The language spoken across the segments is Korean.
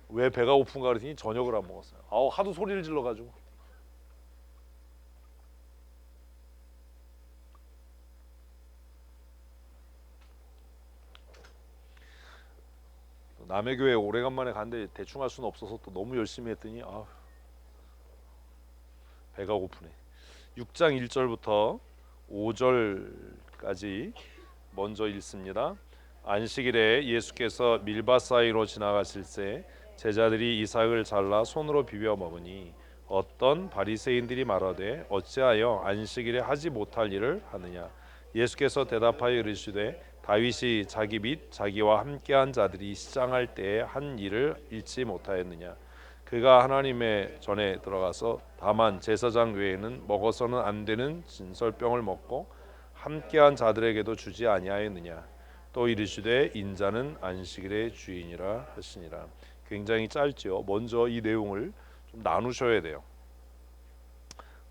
왜 배가 고픈가 그랬더니 저녁을 안 먹었어요. 아우 하도 소리를 질러가지고. 남의 교회 오래간만에 갔는데 대충 할 수는 없어서 또 너무 열심히 했더니 아 배가 고프네. 6장 1절부터 5절까지 먼저 읽습니다. 안식일에 예수께서 밀밭 사이로 지나가실 때 제자들이 이삭을 잘라 손으로 비벼 먹으니 어떤 바리새인들이 말하되 어찌하여 안식일에 하지 못할 일을 하느냐. 예수께서 대답하여 이르시되 다윗이 자기 및 자기와 함께한 자들이 시장할 때에 한 일을 잊지 못하였느냐. 그가 하나님의 전에 들어가서 다만 제사장 외에는 먹어서는 안 되는 진설병을 먹고 함께한 자들에게도 주지 아니하였느냐. 또 이르시되 인자는 안식일의 주인이라 하시니라. 굉장히 짧죠. 먼저 이 내용을 좀 나누셔야 돼요.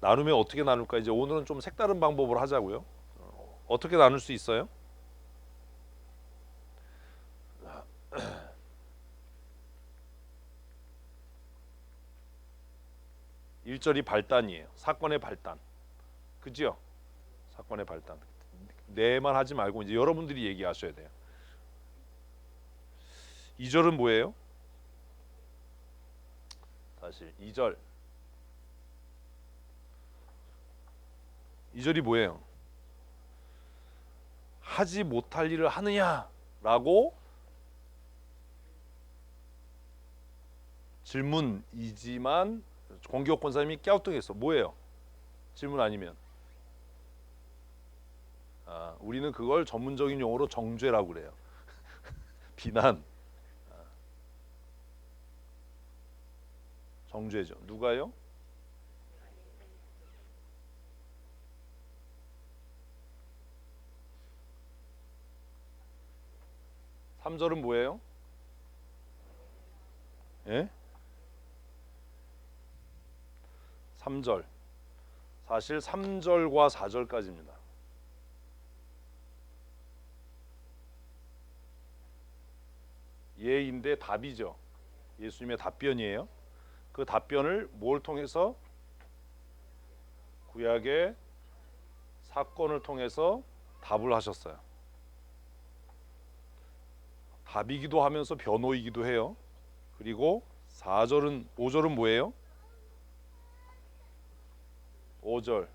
나누면 어떻게 나눌까? 이제 오늘은 좀 색다른 방법으로 하자고요. 어떻게 나눌 수 있어요? 1절이 발단이에요. 사건의 발단. 그죠? 사건의 발단. 내만 하지 말고 이제 여러분들이 얘기하셔야 돼요. 2절은 뭐예요? 사실 2절. 2절이 뭐예요? 하지 못할 일을 하느냐라고 질문이지만 공격 권사님이 깨우뚱했어. 뭐예요? 질문 아니면 우리는 그걸 전문적인 용어로 정죄라고 그래요. 비난. 정죄죠. 누가요? 삼절은 뭐예요? 예? 3절. 사실 3절과 4절까지입니다. 예인데 답이죠. 예수님의 답변이에요. 그 답변을 뭘 통해서? 구약의 사건을 통해서 답을 하셨어요. 답이기도 하면서 변호이기도 해요. 그리고 4절은 5절은 뭐예요? 5절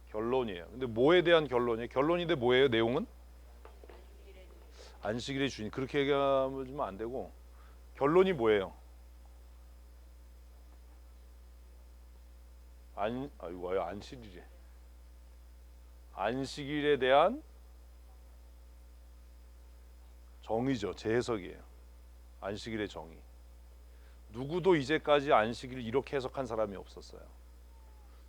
결론이에요. 근데 뭐에 대한 결론이에요? 결론인데 뭐예요? 내용은? 안식일의 주인. 그렇게 얘기하면 안 되고 결론이 뭐예요? 아이고 안식일에 안식일에 대한 정의죠. 제 해석이에요. 안식일의 정의. 누구도 이제까지 안식일을 이렇게 해석한 사람이 없었어요.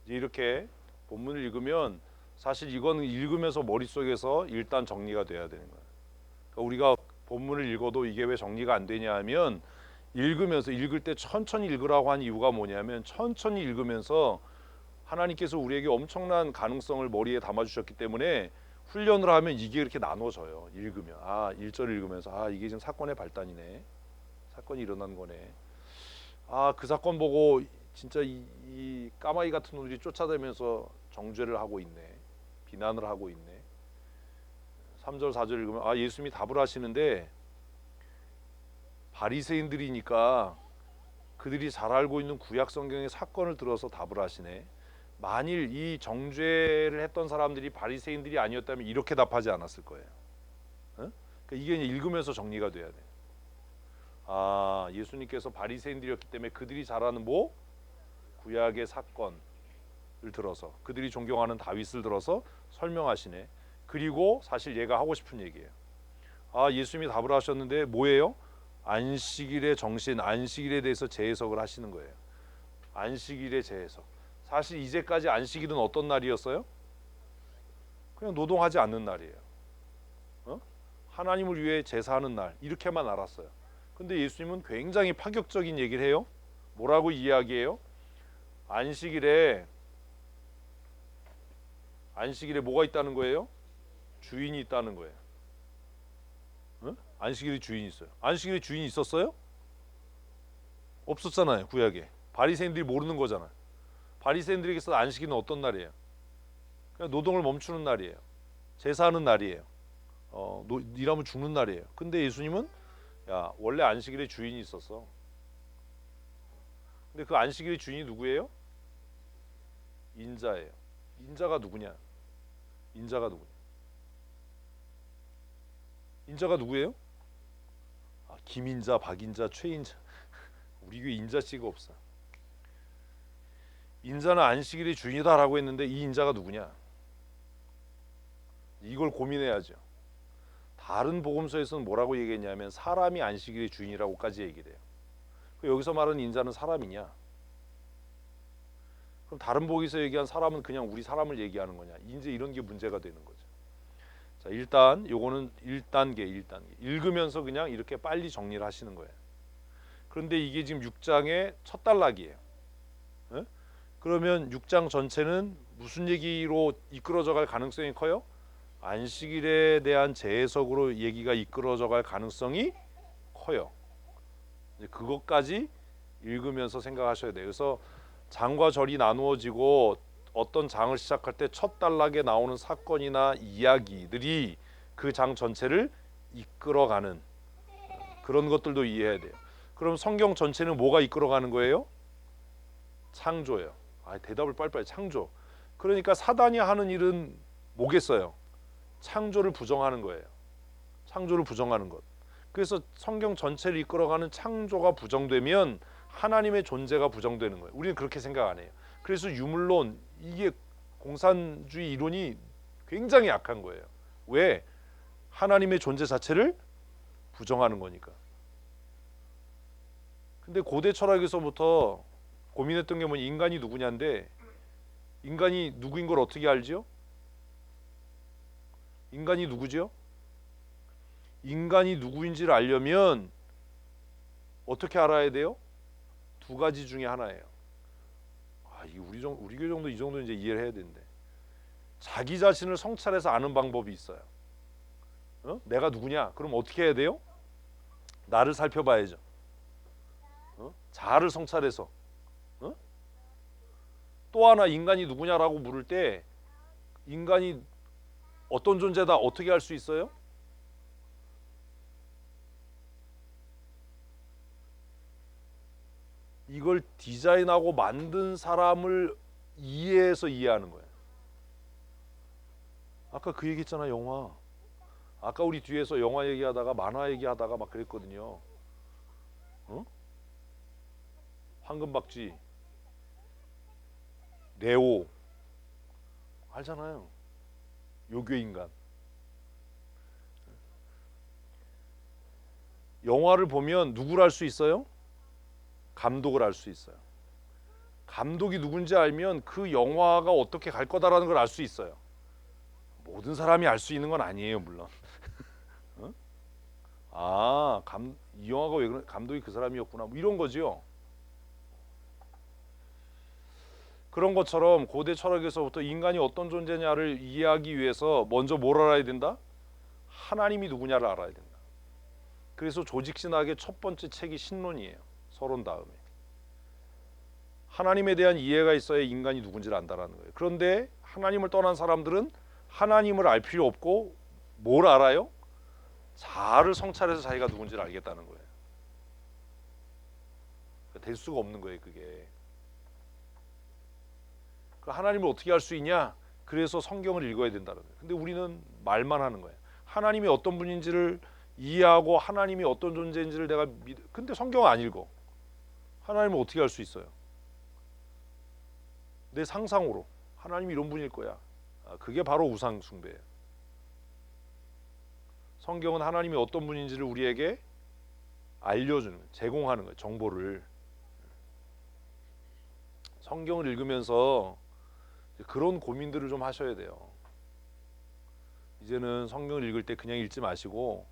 이렇게 본문을 읽으면 사실 이거는 읽으면서 머릿속에서 일단 정리가 돼야 되는 거예요. 그러니까 우리가 본문을 읽어도 이게 왜 정리가 안 되냐 하면 읽으면서 읽을 때 천천히 읽으라고 한 이유가 뭐냐면 천천히 읽으면서 하나님께서 우리에게 엄청난 가능성을 머리에 담아주셨기 때문에 훈련을 하면 이게 이렇게 나눠져요. 읽으면 1절 읽으면서 이게 지금 사건의 발단이네. 사건이 일어난 거네. 그 사건 보고 진짜 이 까마귀 같은 놈들이 쫓아다니면서 정죄를 하고 있네. 비난을 하고 있네. 3절 4절 읽으면 예수님이 답을 하시는데 바리새인들이니까 그들이 잘 알고 있는 구약 성경의 사건을 들어서 답을 하시네. 만일 이 정죄를 했던 사람들이 바리새인들이 아니었다면 이렇게 답하지 않았을 거예요. 어? 그러니까 이게 읽으면서 정리가 돼야 돼. 예수님께서 바리새인들이었기 때문에 그들이 잘 아는 구약의 사건을 들어서 그들이 존경하는 다윗을 들어서 설명하시네. 그리고 사실 얘가 하고 싶은 얘기예요. 예수님이 답을 하셨는데 뭐예요? 안식일의 정신, 안식일에 대해서 재해석을 하시는 거예요. 안식일의 재해석. 사실 이제까지 안식일은 어떤 날이었어요? 그냥 노동하지 않는 날이에요. 하나님을 위해 제사하는 날 이렇게만 알았어요. 근데 예수님은 굉장히 파격적인 얘기를 해요. 뭐라고 이야기해요? 안식일에 뭐가 있다는 거예요? 주인이 있다는 거예요. 어? 안식일의 주인이 있어요. 안식일의 주인이 있었어요? 없었잖아요. 구약에. 바리새인들이 모르는 거잖아요. 바리새인들에게서 안식일은 어떤 날이에요? 그냥 노동을 멈추는 날이에요. 제사하는 날이에요. 일하면 죽는 날이에요. 근데 예수님은 야 원래 안식일의 주인이 있었어. 근데 그 안식일의 주인이 누구예요? 인자예요. 인자가 누구냐? 인자가 누구냐? 인자가 누구예요? 김인자, 박인자, 최인자. 우리 교회 인자씨가 없어. 인자는 안식일의 주인이다라고 했는데 이 인자가 누구냐? 이걸 고민해야죠. 다른 복음서에서는 뭐라고 얘기했냐면 사람이 안식일의 주인이라고까지 얘기를 해요. 여기서 말하는 인자는 사람이냐? 그럼 다른 복음에서 얘기한 사람은 그냥 우리 사람을 얘기하는 거냐? 이제 이런 게 문제가 되는 거죠. 자, 일단 요거는 1단계. 읽으면서 그냥 이렇게 빨리 정리를 하시는 거예요. 그런데 이게 지금 6장의 첫 단락이에요. 네? 그러면 6장 전체는 무슨 얘기로 이끌어져 갈 가능성이 커요? 안식일에 대한 재해석으로 얘기가 이끌어져 갈 가능성이 커요. 이제 그것까지 읽으면서 생각하셔야 돼요. 그래서 장과 절이 나누어지고 어떤 장을 시작할 때 첫 단락에 나오는 사건이나 이야기들이 그 장 전체를 이끌어가는 그런 것들도 이해해야 돼요. 그럼 성경 전체는 뭐가 이끌어가는 거예요? 창조예요. 대답을 빨리빨리. 창조. 그러니까 사단이 하는 일은 뭐겠어요? 창조를 부정하는 거예요. 창조를 부정하는 것. 그래서 성경 전체를 이끌어가는 창조가 부정되면 하나님의 존재가 부정되는 거예요. 우리는 그렇게 생각 안 해요. 그래서 유물론, 이게 공산주의 이론이 굉장히 약한 거예요. 왜? 하나님의 존재 자체를 부정하는 거니까. 근데 고대 철학에서부터 고민했던 게 뭐냐, 인간이 누구냐인데, 인간이 누구인 걸 어떻게 알지요? 인간이 누구죠? 인간이 누구인지를 알려면 어떻게 알아야 돼요? 두 가지 중에 하나예요. 이 우리 교회 정도 이 정도 이제 이해를 해야 되는데, 자기 자신을 성찰해서 아는 방법이 있어요. 내가 누구냐? 그럼 어떻게 해야 돼요? 나를 살펴봐야죠. 자아를 성찰해서. 또 하나, 인간이 누구냐라고 물을 때 인간이 어떤 존재다 어떻게 알 수 있어요? 이걸 디자인하고 만든 사람을 이해해서 이해하는 거예요. 아까 그 얘기했잖아, 영화. 아까 우리 뒤에서 영화 얘기하다가 만화 얘기하다가 막 그랬거든요. 황금박쥐, 네오, 알잖아요. 요괴인간. 영화를 보면 누구를 알 수 있어요? 감독을 알 수 있어요. 감독이 누군지 알면 그 영화가 어떻게 갈 거다라는 걸 알 수 있어요. 모든 사람이 알 수 있는 건 아니에요, 물론. 이 영화가 왜 그런, 감독이 그 사람이었구나, 뭐 이런 거지요. 그런 것처럼 고대 철학에서부터 인간이 어떤 존재냐를 이해하기 위해서 먼저 뭘 알아야 된다? 하나님이 누구냐를 알아야 된다. 그래서 조직신학의 첫 번째 책이 신론이에요. 서론 다음에. 하나님에 대한 이해가 있어야 인간이 누군지를 안다라는 거예요. 그런데 하나님을 떠난 사람들은 하나님을 알 필요 없고 뭘 알아요? 자아를 성찰해서 자기가 누군지를 알겠다는 거예요. 될 수가 없는 거예요, 그게. 하나님을 어떻게 알 수 있냐? 그래서 성경을 읽어야 된다는 거예요. 근데 우리는 말만 하는 거예요. 하나님이 어떤 분인지를 이해하고 하나님이 어떤 존재인지를 내가 근데 성경을 안 읽어. 하나님을 어떻게 알 수 있어요? 내 상상으로 하나님이 이런 분일 거야. 그게 바로 우상 숭배예요. 성경은 하나님이 어떤 분인지를 우리에게 알려주는 거예요. 제공하는 거예요. 정보를. 성경을 읽으면서 그런 고민들을 좀 하셔야 돼요. 이제는 성경을 읽을 때 그냥 읽지 마시고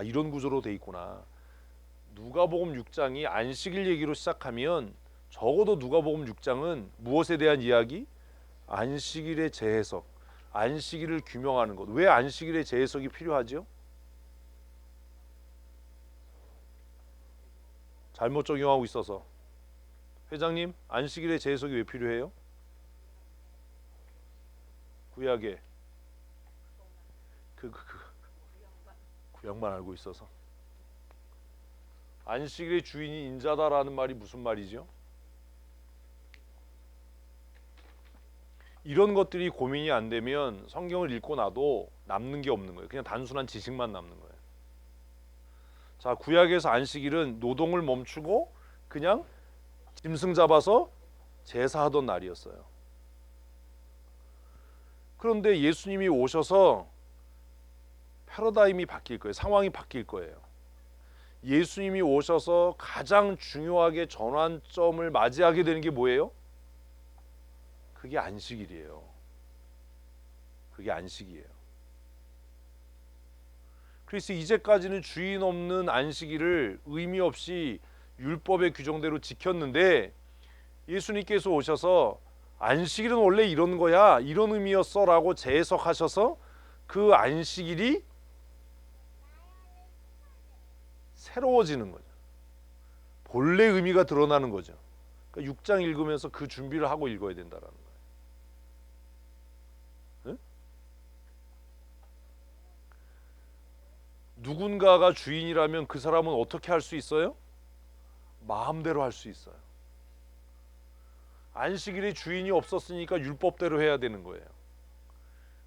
이런 구조로 돼 있구나. 누가복음 6장이 안식일 얘기로 시작하면 적어도 누가복음 6장은 무엇에 대한 이야기? 안식일의 재해석, 안식일을 규명하는 것. 왜 안식일의 재해석이 필요하죠? 잘못 적용하고 있어서. 회장님, 안식일의 재해석이 왜 필요해요? 구약에 구약만 알고 있어서. 안식일의 주인이 인자다라는 말이 무슨 말이죠? 이런 것들이 고민이 안 되면 성경을 읽고 나도 남는 게 없는 거예요. 그냥 단순한 지식만 남는 거예요. 자, 구약에서 안식일은 노동을 멈추고 그냥 짐승 잡아서 제사하던 날이었어요. 그런데 예수님이 오셔서 패러다임이 바뀔 거예요. 상황이 바뀔 거예요. 예수님이 오셔서 가장 중요하게 전환점을 맞이하게 되는 게 뭐예요? 그게 안식일이에요. 그게 안식이에요. 그래서 이제까지는 주인 없는 안식일을 의미 없이 율법의 규정대로 지켰는데 예수님께서 오셔서 안식일은 원래 이런 거야, 이런 의미였어 라고 재해석하셔서 그 안식일이 새로워지는 거죠. 본래 의미가 드러나는 거죠. 그러니까 6장 읽으면서 그 준비를 하고 읽어야 된다라는 거예요. 응? 누군가가 주인이라면 그 사람은 어떻게 할 수 있어요? 마음대로 할 수 있어요. 안식일의 주인이 없었으니까 율법대로 해야 되는 거예요.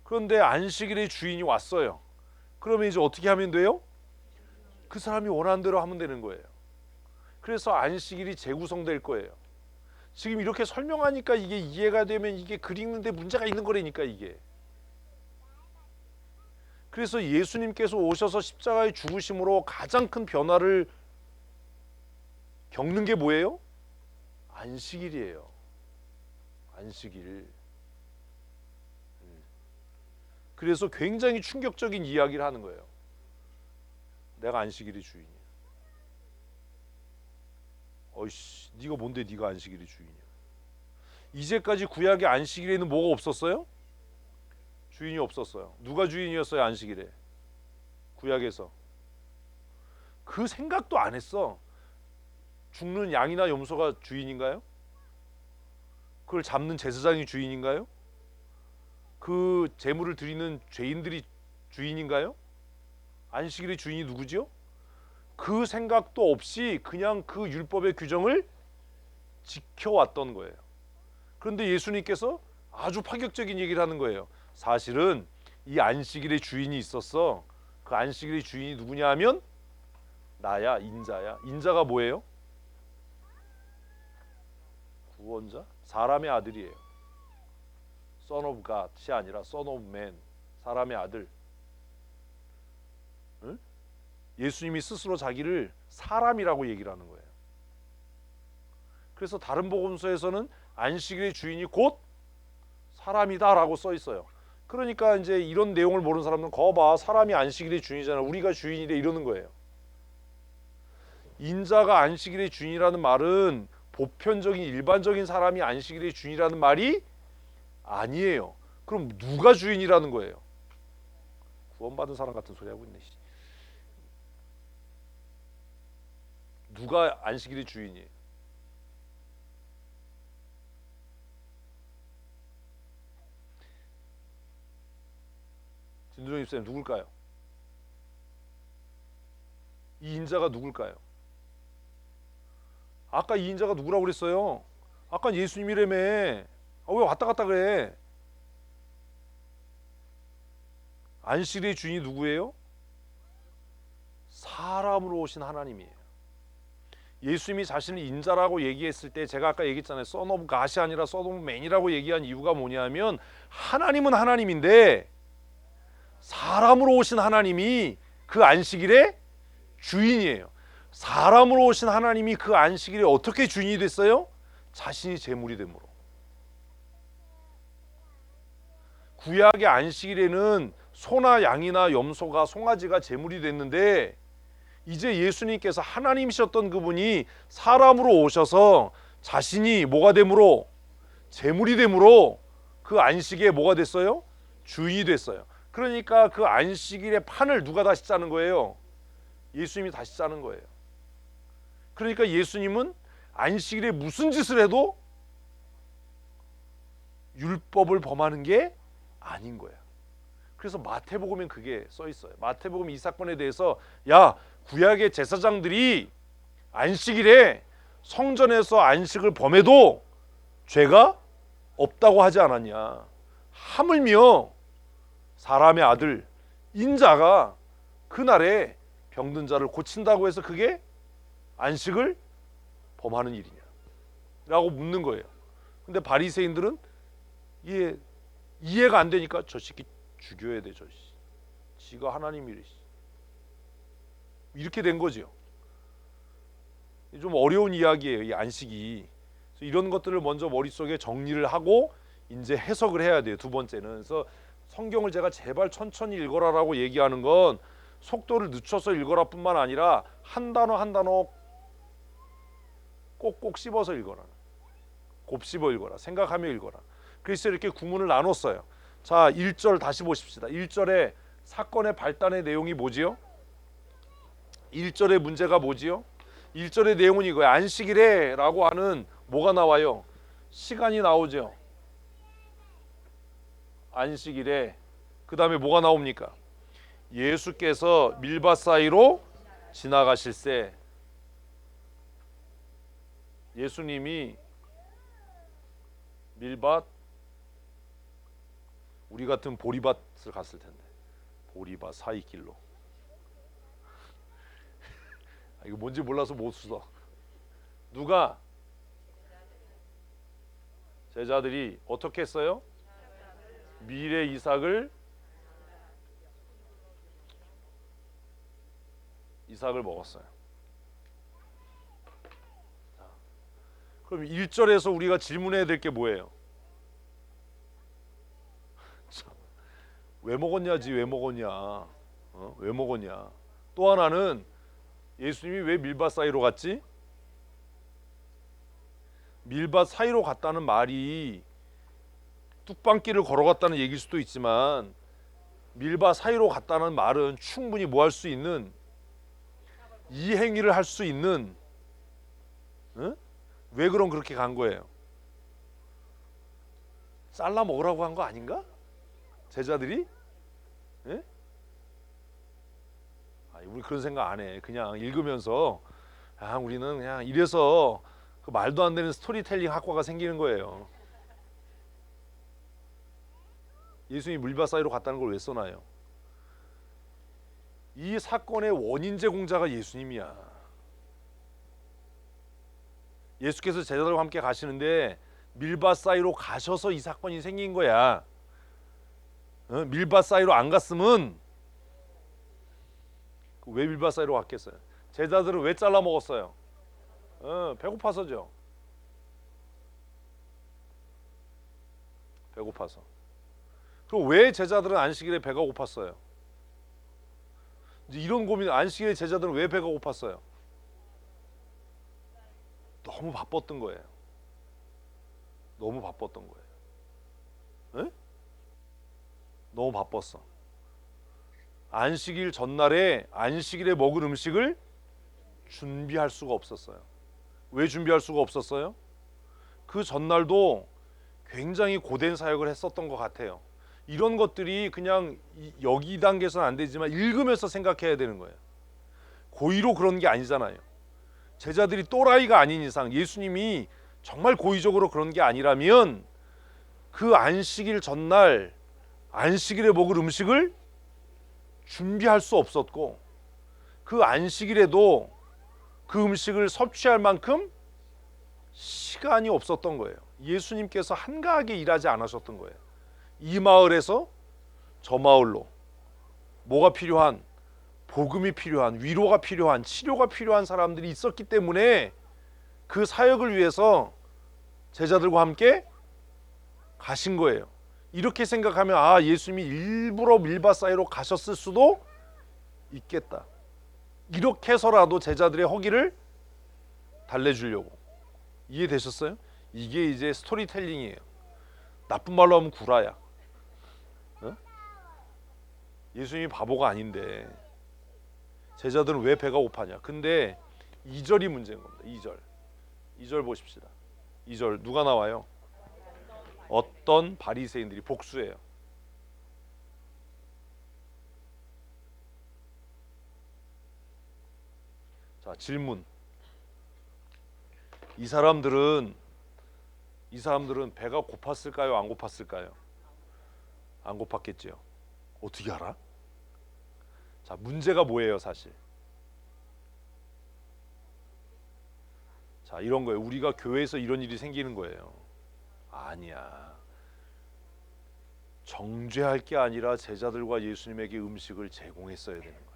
그런데 안식일의 주인이 왔어요. 그러면 이제 어떻게 하면 돼요? 그 사람이 원하는 대로 하면 되는 거예요. 그래서 안식일이 재구성될 거예요. 지금 이렇게 설명하니까 이게 이해가 되면 이게 글 읽는데 문제가 있는 거라니까 이게. 그래서 예수님께서 오셔서 십자가의 죽으심으로 가장 큰 변화를 겪는 게 뭐예요? 안식일이에요. 안식일. 그래서 굉장히 충격적인 이야기를 하는 거예요. 내가 안식일의 주인이야. 어이씨, 네가 뭔데 네가 안식일의 주인이야. 이제까지 구약의 안식일에는 뭐가 없었어요? 주인이 없었어요. 누가 주인이었어요? 안식일에. 구약에서. 그 생각도 안 했어. 죽는 양이나 염소가 주인인가요? 그걸 잡는 제사장이 주인인가요? 그 제물을 드리는 죄인들이 주인인가요? 안식일의 주인이 누구죠? 그 생각도 없이 그냥 그 율법의 규정을 지켜왔던 거예요. 그런데 예수님께서 아주 파격적인 얘기를 하는 거예요. 사실은 이 안식일의 주인이 있었어. 그 안식일의 주인이 누구냐 하면 나야, 인자야. 인자가 뭐예요? 구원자? 사람의 아들이에요. Son of God이 아니라 Son of Man, 사람의 아들. 응? 예수님이 스스로 자기를 사람이라고 얘기를 하는 거예요. 그래서 다른 복음서에서는 안식일의 주인이 곧 사람이다라고 써 있어요. 그러니까 이제 이런 내용을 모르는 사람들은 거봐, 사람이 안식일의 주인이잖아, 우리가 주인이래 이러는 거예요. 인자가 안식일의 주인이라는 말은 보편적인 일반적인 사람이 안식일의 주인이라는 말이 아니에요. 그럼 누가 주인이라는 거예요? 구원받은 사람 같은 소리 하고 있네. 누가 안식일의 주인이에요? 진두정 집사님 누굴까요? 이 인자가 누굴까요? 아까 이 인자가 누구라고 그랬어요? 아까 예수님이라며. 왜 왔다 갔다 그래? 안식일의 주인이 누구예요? 사람으로 오신 하나님이에요. 예수님이 자신을 인자라고 얘기했을 때 제가 아까 얘기했잖아요. Son of God이 아니라 Son of Man이라고 얘기한 이유가 뭐냐면 하나님은 하나님인데 사람으로 오신 하나님이 그 안식일의 주인이에요. 사람으로 오신 하나님이 그 안식일에 어떻게 주인이 됐어요? 자신이 제물이 됨으로. 구약의 안식일에는 소나 양이나 염소가 송아지가 제물이 됐는데 이제 예수님께서 하나님이셨던 그분이 사람으로 오셔서 자신이 뭐가 됨으로? 제물이 됨으로 그 안식에 뭐가 됐어요? 주인이 됐어요. 그러니까 그 안식일의 판을 누가 다시 짜는 거예요? 예수님이 다시 짜는 거예요. 그러니까 예수님은 안식일에 무슨 짓을 해도 율법을 범하는 게 아닌 거야. 그래서 마태복음엔 그게 써 있어요. 마태복음 이 사건에 대해서 야, 구약의 제사장들이 안식일에 성전에서 안식을 범해도 죄가 없다고 하지 않았냐. 하물며 사람의 아들 인자가 그날에 병든 자를 고친다고 해서 그게 안식을 범하는 일이냐 라고 묻는 거예요. 근데 바리새인들은 이해가 안 되니까 저 새끼 죽여야 돼. 저 지가 하나님이래. 이렇게 된 거죠. 좀 어려운 이야기예요, 이 안식이. 이런 것들을 먼저 머릿속에 정리를 하고 이제 해석을 해야 돼요. 두 번째는. 그래서 성경을 제가 제발 천천히 읽어라라고 얘기하는 건 속도를 늦춰서 읽어라 뿐만 아니라 한 단어 한 단어 꼭꼭 씹어서 읽어라. 곱씹어 읽어라. 생각하며 읽어라. 그래서 이렇게 구문을 나눴어요. 자, 1절 다시 보십시다. 1절에 사건의 발단의 내용이 뭐지요? 1절의 문제가 뭐지요? 1절의 내용은 이거예요. 안식일에 라고 하는 뭐가 나와요? 시간이 나오죠. 안식일에. 그 다음에 뭐가 나옵니까? 예수께서 밀밭 사이로 지나가실새. 예수님이 밀밭, 우리 같은 보리밭을 갔을 텐데 보리밭 사이길로. 이거 뭔지 몰라서 못 써. 누가? 제자들이 어떻게 했어요? 미래 이삭을 먹었어요. 그럼 1절에서 우리가 질문해야 될 게 뭐예요? 왜 먹었냐지. 왜 먹었냐. 왜 먹었냐. 또 하나는 예수님이 왜 밀밭 사이로 갔지? 밀밭 사이로 갔다는 말이 뚝방길을 걸어갔다는 얘기일 수도 있지만 밀밭 사이로 갔다는 말은 충분히 뭐 할 수 있는, 이 행위를 할 수 있는, 왜 그럼 그렇게 간 거예요? 잘라 먹으라고 한 거 아닌가? 제자들이? 예? 우리 그런 생각 안 해. 그냥 읽으면서 우리는 그냥 이래서 그 말도 안 되는 스토리텔링 학과가 생기는 거예요. 예수님이 물밭 사이로 갔다는 걸 왜 써놔요? 이 사건의 원인 제공자가 예수님이야. 예수께서 제자들과 함께 가시는데 밀밭 사이로 가셔서 이 사건이 생긴 거야. 밀밭 사이로 안 갔으면 왜 밀밭 사이로 갔겠어요? 제자들은 왜 잘라 먹었어요? 배고파서죠. 배고파서. 그럼 왜 제자들은 안식일에 배가 고팠어요? 이제 이런 고민. 안식일에 제자들은 왜 배가 고팠어요? 너무 바빴던 거예요. 너무 바빴던 거예요. 에? 너무 바빴어. 안식일 전날에 안식일에 먹을 음식을 준비할 수가 없었어요. 왜 준비할 수가 없었어요? 그 전날도 굉장히 고된 사역을 했었던 것 같아요. 이런 것들이 그냥 여기 단계에서는 안 되지만 읽으면서 생각해야 되는 거예요. 고의로 그런 게 아니잖아요. 제자들이 또라이가 아닌 이상, 예수님이 정말 고의적으로 그런 게 아니라면 그 안식일 전날 안식일에 먹을 음식을 준비할 수 없었고, 그 안식일에도 그 음식을 섭취할 만큼 시간이 없었던 거예요. 예수님께서 한가하게 일하지 않으셨던 거예요. 이 마을에서 저 마을로 뭐가 필요한, 복음이 필요한, 위로가 필요한, 치료가 필요한 사람들이 있었기 때문에 그 사역을 위해서 제자들과 함께 가신 거예요. 이렇게 생각하면 예수님이 일부러 밀밭 사이로 가셨을 수도 있겠다. 이렇게 해서라도 제자들의 허기를 달래주려고. 이해되셨어요? 이게 이제 스토리텔링이에요. 나쁜 말로 하면 구라야. 예수님이 바보가 아닌데 제자들은 왜 배가 고파냐. 근데 2절이 문제인 겁니다. 2절. 2절 보십시다. 2절 누가 나와요? 어떤 바리새인들이, 복수예요. 자, 질문. 이 사람들은 배가 고팠을까요? 안 고팠을까요? 안 고팠겠지요. 어떻게 알아? 자, 문제가 뭐예요, 사실? 자, 이런 거예요. 우리가 교회에서 이런 일이 생기는 거예요. 아니야. 정죄할 게 아니라 제자들과 예수님에게 음식을 제공했어야 되는 거예요.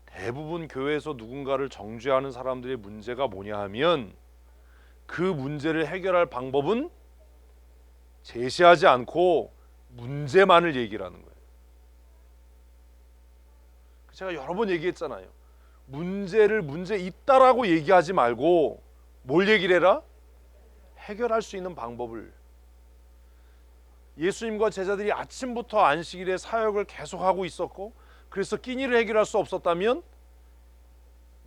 대부분 교회에서 누군가를 정죄하는 사람들의 문제가 뭐냐 하면 그 문제를 해결할 방법은 제시하지 않고 문제만을 얘기를 하는 거예요. 제가 여러 번 얘기했잖아요. 문제를 문제 있다라고 얘기하지 말고 뭘 얘기를 해라? 해결할 수 있는 방법을. 예수님과 제자들이 아침부터 안식일에 사역을 계속하고 있었고, 그래서 끼니를 해결할 수 없었다면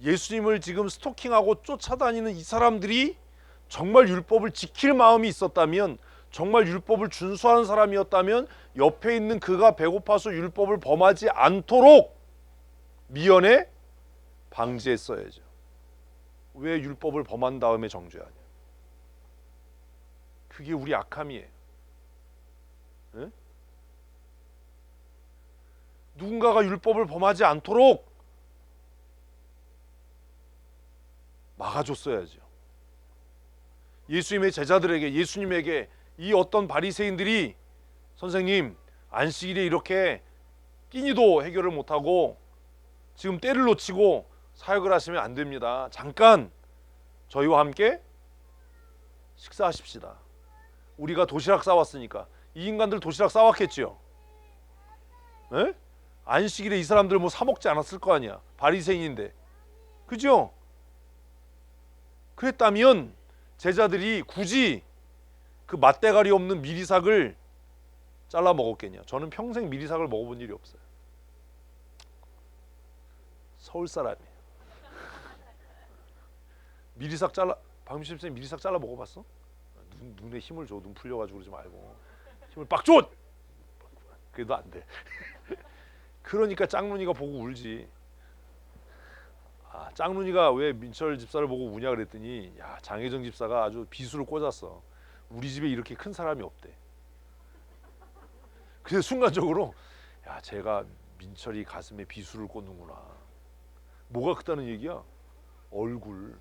예수님을 지금 스토킹하고 쫓아다니는 이 사람들이 정말 율법을 지킬 마음이 있었다면, 정말 율법을 준수하는 사람이었다면 옆에 있는 그가 배고파서 율법을 범하지 않도록 미연에 방지했어야죠. 왜 율법을 범한 다음에 정죄하냐? 그게 우리 악함이에요. 네? 누군가가 율법을 범하지 않도록 막아줬어야죠. 예수님의 제자들에게, 예수님에게 이 어떤 바리새인들이 선생님 안식일에 이렇게 끼니도 해결을 못하고 지금 때를 놓치고 사역을 하시면 안 됩니다. 잠깐 저희와 함께 식사하십시다. 우리가 도시락 싸왔으니까. 이 인간들 도시락 싸왔겠지요. 에? 안식일에 이 사람들 뭐 사 먹지 않았을 거 아니야. 바리새인인데. 그죠? 그랬다면 제자들이 굳이 그 맛대가리 없는 미리삭을 잘라 먹었겠냐? 저는 평생 미리삭을 먹어본 일이 없어요. 서울 사람이에요. 미리삭 잘라, 박민심 선생님 미리삭 잘라 먹어봤어? 눈에 힘을 줘. 눈 풀려가지고 그러지 말고 힘을 빡 줘! 그래도 안 돼. 그러니까 짱눈이가 보고 울지. 아, 짱눈이가 왜 민철 집사를 보고 우냐 그랬더니, 야, 장혜정 집사가 아주 비수를 꽂았어. 우리 집에 이렇게 큰 사람이 없대. 그래서 순간적으로, 야, 제가 민철이 가슴에 비수를 꽂는구나. 뭐가 크다는 얘기야? 얼굴.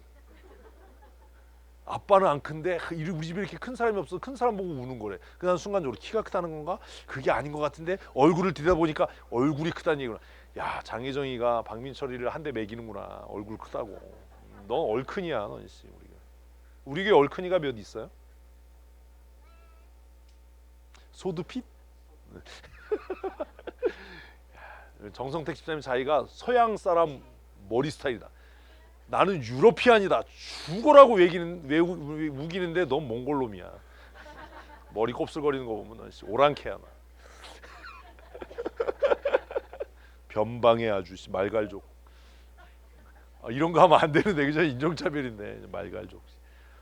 아빠는 안 큰데 우리 집에 이렇게 큰 사람이 없어. 큰 사람 보고 우는 거래. 그냥 순간적으로 키가 크다는 건가? 그게 아닌 것 같은데 얼굴을 들여다보니까 얼굴이 크다는 얘기구나. 야, 장혜정이가 박민철이를 한 대 매기는구나. 얼굴 크다고. 넌 얼큰이야. 넌 씨. 우리 교회 얼큰이가 몇 있어요? 소두핏? 정성택 집사님 자기가 서양 사람 머리 스타일이다. 나는 유러피안이다. 죽어라고 우기는데 넌 몽골놈이야. 머리 곱슬거리는 거 보면 오랑캐야. 변방에 아주 말갈족. 아, 이런 거 하면 안 되는데, 그죠? 인종차별인데 말갈족.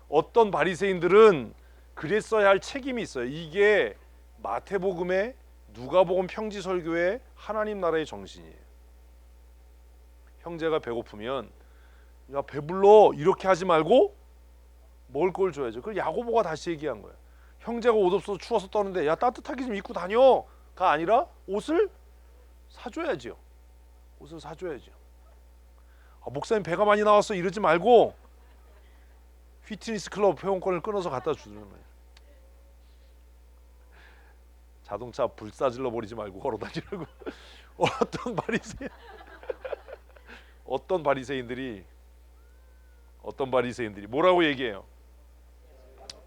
어떤 바리새인들은 그랬어야 할 책임이 있어요. 이게 마태복음의, 누가복음 평지설교의 하나님 나라의 정신이에요. 형제가 배고프면 야, 배불러 이렇게 하지 말고 먹을 걸 줘야죠. 그걸 야고보가 다시 얘기한 거예요. 형제가 옷 없어서 추워서 떠는데 야, 따뜻하게 좀 입고 다녀가 아니라 옷을 사줘야죠. 옷을 사줘야죠. 아, 목사님 배가 많이 나왔어 이러지 말고 휘트니스 클럽 회원권을 끊어서 갖다 주는 거예요. 자동차 불사질러 버리지 말고 걸어 다니라고. 어떤 바리새인들이 뭐라고 얘기해요?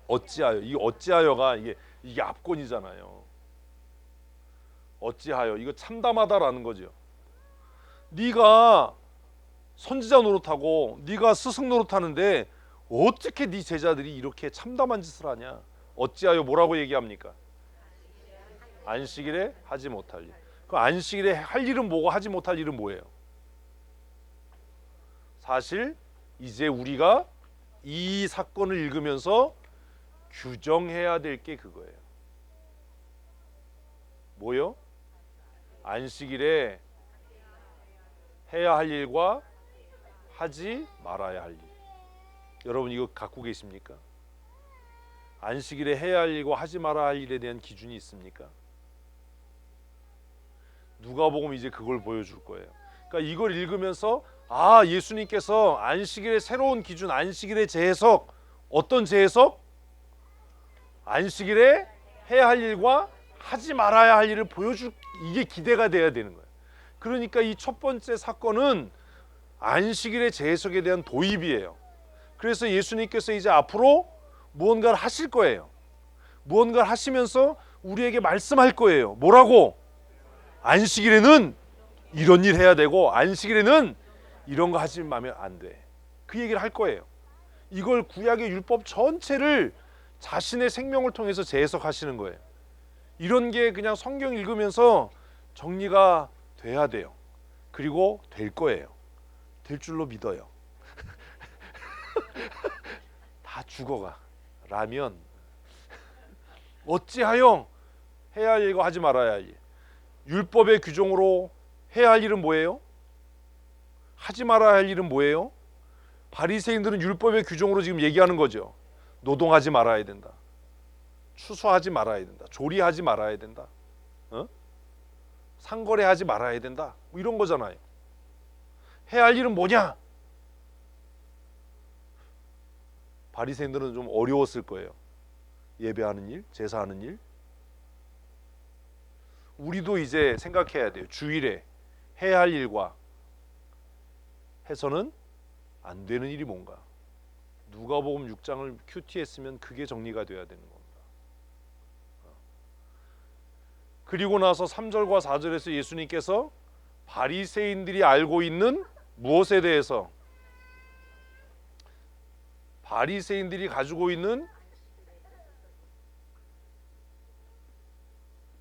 어찌하여. 이 어찌하여가 이게 압권이잖아요. 어찌하여, 이거 참담하다라는 거죠. 네가 선지자 노릇하고 네가 스승 노릇하는데 어떻게 네 제자들이 이렇게 참담한 짓을 하냐? 어찌하여 뭐라고 얘기합니까? 안식일에 하지 못할 일. 그 안식일에 할 일은 뭐고 하지 못할 일은 뭐예요? 사실 이제 우리가 이 사건을 읽으면서 규정해야 될 게 그거예요. 뭐요? 안식일에 해야 할 일과 하지 말아야 할 일. 여러분 이거 갖고 계십니까? 안식일에 해야 할 일과 하지 말아야 할 일에 대한 기준이 있습니까? 누가복음 이제 그걸 보여줄 거예요. 그러니까 이걸 읽으면서 아, 예수님께서 안식일의 새로운 기준, 안식일의 재해석, 어떤 재해석? 안식일에 해야 할 일과 하지 말아야 할 일을 보여줄, 이게 기대가 돼야 되는 거예요. 그러니까 이 첫 번째 사건은 안식일의 재해석에 대한 도입이에요. 그래서 예수님께서 이제 앞으로 무언가를 하실 거예요. 무언가를 하시면서 우리에게 말씀할 거예요. 뭐라고? 안식일에는 이런 일 해야 되고 안식일에는 이런 거 하지 마면 안 돼. 그 얘기를 할 거예요. 이걸 구약의 율법 전체를 자신의 생명을 통해서 재해석하시는 거예요. 이런 게 그냥 성경 읽으면서 정리가 돼야 돼요. 그리고 될 거예요. 될 줄로 믿어요. 다 죽어가. 라면 어찌하여 해야 할 일과 하지 말아야 할 일. 율법의 규정으로 해야 할 일은 뭐예요? 하지 말아야 할 일은 뭐예요? 바리새인들은 율법의 규정으로 지금 얘기하는 거죠. 노동하지 말아야 된다. 추수하지 말아야 된다. 조리하지 말아야 된다. 상거래하지 말아야 된다. 뭐 이런 거잖아요. 해야 할 일은 뭐냐? 바리새인들은 좀 어려웠을 거예요. 예배하는 일, 제사하는 일. 우리도 이제 생각해야 돼요. 주일에 해야 할 일과 해서는 안 되는 일이 뭔가. 누가복음 6장을 큐티했으면 그게 정리가 돼야 되는 겁니다. 그리고 나서 3절과 4절에서 예수님께서 바리새인들이 알고 있는 무엇에 대해서, 바리새인들이 가지고 있는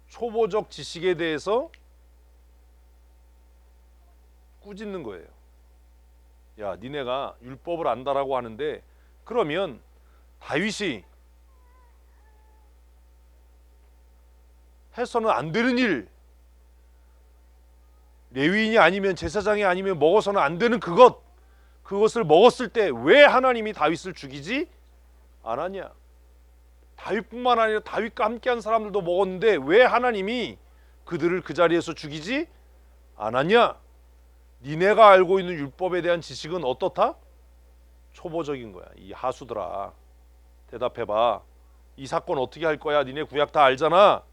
초보적 지식에 대해서 꾸짖는 거예요. 야, 니네가 율법을 안다라고 하는데 그러면 다윗이 해서는 안 되는 일, 레위인이 아니면 제사장이 아니면 먹어서는 안 되는 그것을 먹었을 때 왜 하나님이 다윗을 죽이지 않았냐? 다윗뿐만 아니라 다윗과 함께한 사람들도 먹었는데 왜 하나님이 그들을 그 자리에서 죽이지 않았냐? 니네가 알고 있는 율법에 대한 지식은 어떻다? 초보적인 거야. 이 하수들아, 대답해봐. 이 사건 어떻게 할 거야? 니네 구약 다 알잖아.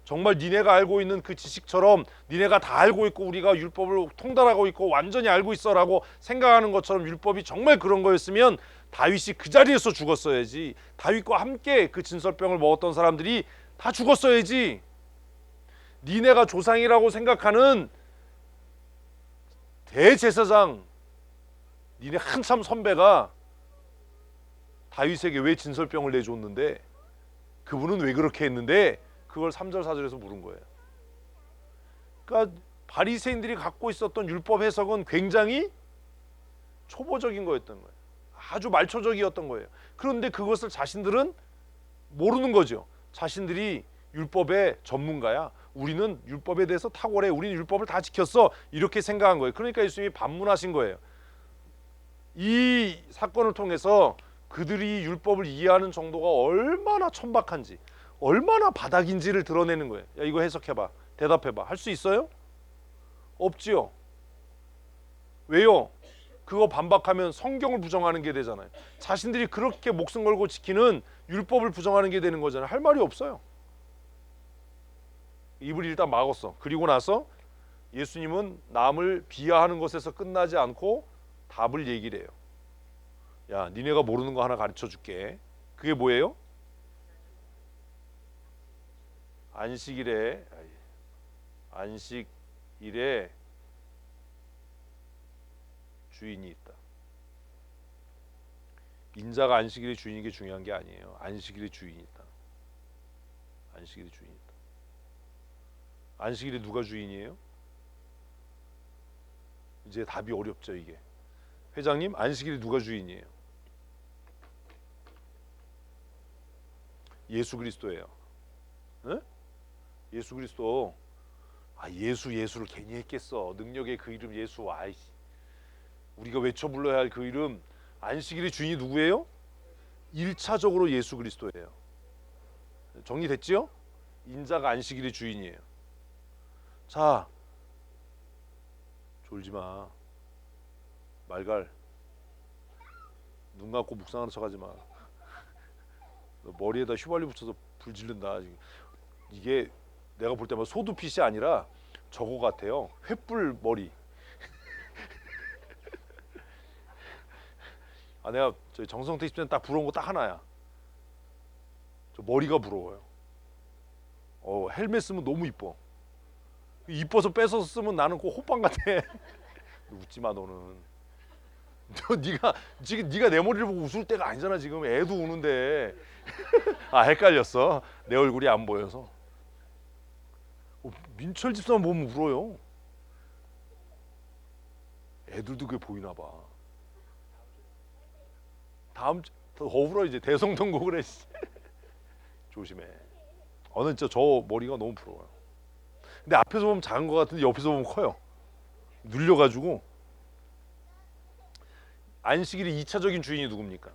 정말 니네가 알고 있는 그 지식처럼 니네가 다 알고 있고 우리가 율법을 통달하고 있고 완전히 알고 있어라고 생각하는 것처럼 율법이 정말 그런 거였으면 다윗이 그 자리에서 죽었어야지. 다윗과 함께 그 진설병을 먹었던 사람들이 다 죽었어야지. 니네가 조상이라고 생각하는 대제사장, 니네 한참 선배가 다윗에게 왜 진설병을 내줬는데, 그분은 왜 그렇게 했는데, 그걸 3절 4절에서 물은 거예요. 그러니까 바리새인들이 갖고 있었던 율법 해석은 굉장히 초보적인 거였던 거예요. 아주 말초적이었던 거예요. 그런데 그것을 자신들은 모르는 거죠. 자신들이 율법의 전문가야. 우리는 율법에 대해서 탁월해. 우리는 율법을 다 지켰어. 이렇게 생각한 거예요. 그러니까 예수님이 반문하신 거예요. 이 사건을 통해서 그들이 율법을 이해하는 정도가 얼마나 천박한지, 얼마나 바닥인지를 드러내는 거예요. 야, 이거 해석해봐. 대답해봐. 할 수 있어요? 없지요. 왜요? 그거 반박하면 성경을 부정하는 게 되잖아요. 자신들이 그렇게 목숨 걸고 지키는 율법을 부정하는 게 되는 거잖아요. 할 말이 없어요. 입을 일단 막았어. 그리고 나서 예수님은 남을 비하하는 것에서 끝나지 않고 답을 얘기를 해요. 야, 니네가 모르는 거 하나 가르쳐 줄게. 그게 뭐예요? 안식일에 주인이 있다. 인자가 안식일의 주인인 게 중요한 게 아니에요. 안식일의 주인이 있다. 안식일의 주인이 있다. 안식일에 누가 주인이에요? 이제 답이 어렵죠. 이게 회장님, 안식일이 누가 주인이에요? 예수 그리스도예요. 응? 예수 그리스도. 예수를 괜히 했겠어. 능력의 그 이름 예수. 우리가 외쳐 불러야 할 그 이름. 안식일의 주인이 누구예요? 1차적으로 예수 그리스도예요. 정리됐지요? 인자가 안식일의 주인이에요. 자, 졸지마. 말갈. 눈 감고 묵상하는 척하지 마. 너 머리에다 휘발유 붙여서 불 지른다. 이게 내가 볼 때마다 소두빛이 아니라 저거 같아요. 횃불 머리. 내가 저희 정성태 집사님 딱 부러운 거 딱 하나야. 저 머리가 부러워요. 헬멧 쓰면 너무 이뻐. 이뻐서 뺏어서 쓰면 나는 꼭 호빵 같아. 웃지 마 너는. 네가 내 머리를 보고 웃을 때가 아니잖아 지금. 애도 우는데. 헷갈렸어. 내 얼굴이 안 보여서. 민철 집사만 보면 울어요. 애들도 그게 보이나 봐. 다음 주 더 울어 이제. 대성통곡을 해. 조심해. 진짜 저 머리가 너무 부러워요. 근데 앞에서 보면 작은 것 같은데 옆에서 보면 커요. 눌려가지고. 안식일의 2차적인 주인이 누굽니까?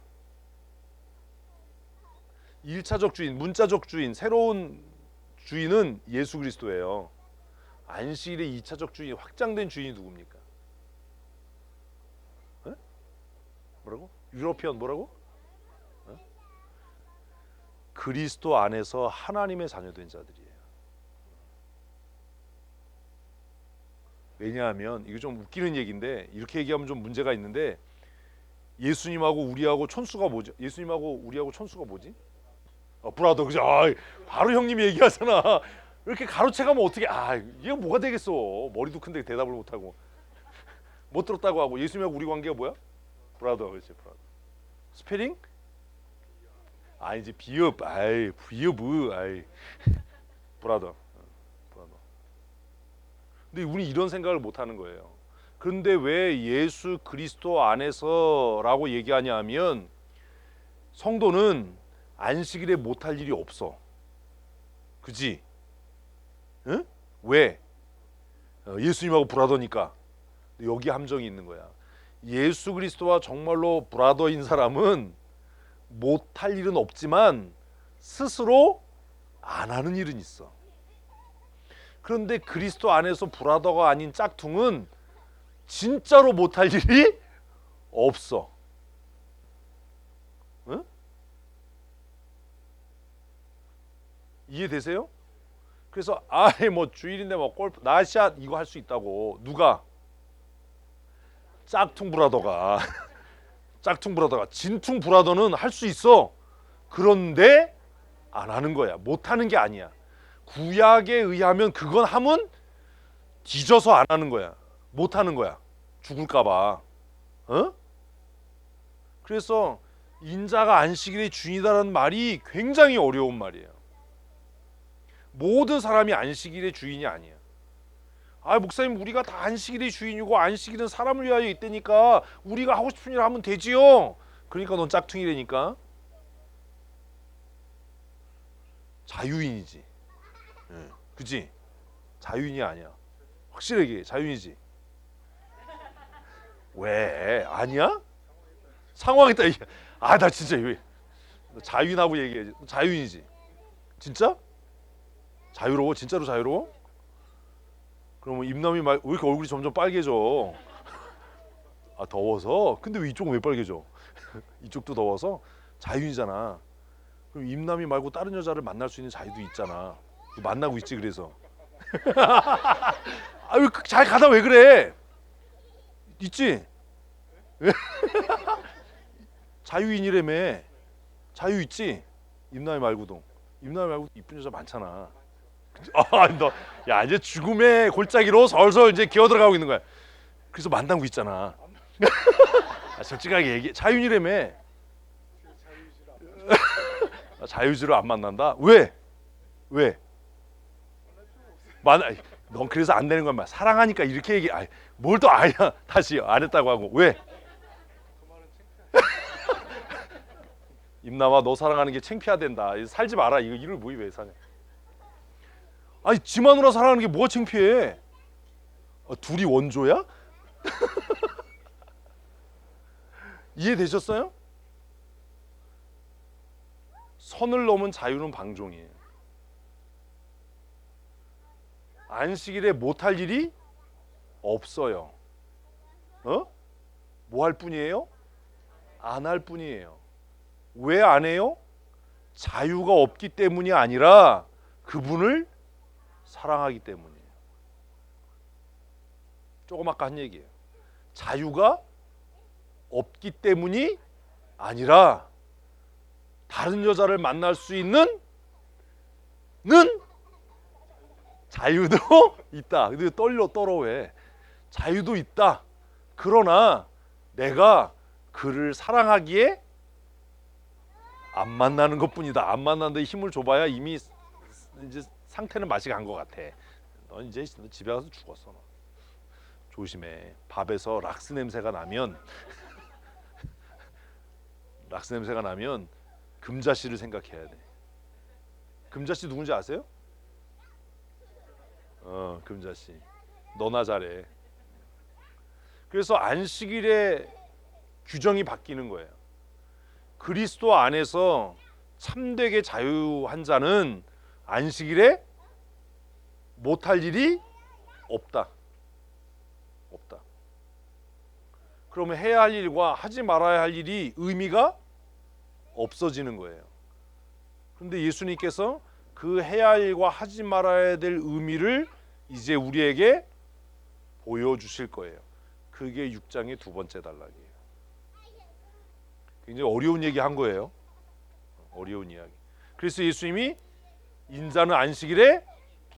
1차적 주인, 문자적 주인, 새로운 주인은 예수 그리스도예요. 안식일의 2차적 주인, 확장된 주인이 누굽니까? 에? 뭐라고? 유러피언 뭐라고? 에? 그리스도 안에서 하나님의 자녀된 자들이에요. 왜냐하면 이거 좀 웃기는 얘기인데 이렇게 얘기하면 좀 문제가 있는데 예수님하고 우리하고 촌수가 뭐죠? 예수님하고 우리하고 촌수가 뭐지? 브라더. 그죠? 바로 형님이 얘기하잖아. 이렇게 가로채가면 어떻게? 이게 뭐가 되겠어? 머리도 큰데 대답을 못하고 못 들었다고 하고. 예수님하고 우리 관계가 뭐야? 브라더. 그렇지, 브라더. 스페링? 이제 비읍. 비읍. 브라더. 브라더. 근데 우리 이런 생각을 못 하는 거예요. 그런데 왜 예수 그리스도 안에서라고 얘기하냐 하면 성도는 안식일에 못할 일이 없어. 그지? 응? 왜? 예수님하고 브라더니까. 여기 함정이 있는 거야. 예수 그리스도와 정말로 브라더인 사람은 못할 일은 없지만 스스로 안 하는 일은 있어. 그런데 그리스도 안에서 브라더가 아닌 짝퉁은 진짜로 못할 일이 없어. 응? 이해되세요? 그래서 뭐 주일인데 뭐 골프 나샷 이거 할 수 있다고. 누가? 짝퉁 브라더가. 짝퉁 브라더가. 진퉁 브라더는 할 수 있어. 그런데 안 하는 거야. 못 하는 게 아니야. 구약에 의하면 그건 하면 뒤져서 안 하는 거야. 못 하는 거야. 죽을까 봐. 그래서 인자가 안식일의 주인이다라는 말이 굉장히 어려운 말이에요. 모든 사람이 안식일의 주인이 아니야. 목사님 우리가 다 안식일의 주인이고 안식일은 사람을 위하여 있다니까 우리가 하고 싶은 일 하면 되지요. 그러니까 넌 짝퉁이라니까. 자유인이지. 그지? 자유인이 아니야. 확실하게 자유인이지. 왜? 아니야? 상황에 따라. 나 진짜 왜 자유인하고 얘기해. 자유인이지. 진짜? 자유로워? 진짜로 자유로워? 그러면 임남이 왜 이렇게 얼굴이 점점 빨개져? 더워서? 근데 왜 이쪽은 왜 빨개져? 이쪽도 더워서? 자유인이잖아. 그럼 임남이 말고 다른 여자를 만날 수 있는 자유도 있잖아. 만나고 있지 그래서. 왜 잘 가다 왜 그래? 있지? 자유인이라며. 자유 있지? 임남이 말고도. 임남이 말고 이쁜 여자 많잖아. 너 이제 죽음의 골짜기로 설설 이제 기어 들어가고 있는 거야. 그래서 만나고 있잖아. 솔직하게 얘기해. 자유인이라며. 자유지로 안 만난다? 왜? 넌 그래서 안 되는 거야. 사랑하니까 이렇게 얘기. 뭘 또 아니야. 다시 안 했다고 하고. 왜? 임남아 너 사랑하는 게 창피하댄다. 살지 마라. 이거 이를 뭐이 왜 사냐? 아니 지 마누라 사랑하는 게 뭐가 창피해? 둘이 원조야? 이해되셨어요? 선을 넘은 자유는 방종이에요. 안식일에 못할 일이 없어요. 뭐 할 뿐이에요? 안 할 뿐이에요. 왜 안 해요? 자유가 없기 때문이 아니라 그분을 사랑하기 때문이에요. 조금 아까 한 얘기예요. 자유가 없기 때문이 아니라 다른 여자를 만날 수 있는 자유도 있다. 근데 떨어 왜? 자유도 있다. 그러나 내가 그를 사랑하기에 안 만나는 것뿐이다. 안 만나는데 힘을 줘봐야 이미 이제 상태는 맛이 간 것 같아. 넌 이제 집에 가서 죽었어. 너. 조심해. 밥에서 락스 냄새가 나면 금자씨를 생각해야 돼. 금자씨 누군지 아세요? 금자씨. 너나 잘해. 그래서 안식일의 규정이 바뀌는 거예요. 그리스도 안에서 참되게 자유한 자는 안식일에 못할 일이 없다. 그러면 해야 할 일과 하지 말아야 할 일이 의미가 없어지는 거예요. 그런데 예수님께서 그 해야 할 일과 하지 말아야 될 의미를 이제 우리에게 보여주실 거예요. 그게 6장의 두 번째 단락이에요. 굉장히 어려운 얘기 한 거예요. 어려운 이야기. 그래서 예수님이 인자는 안식일에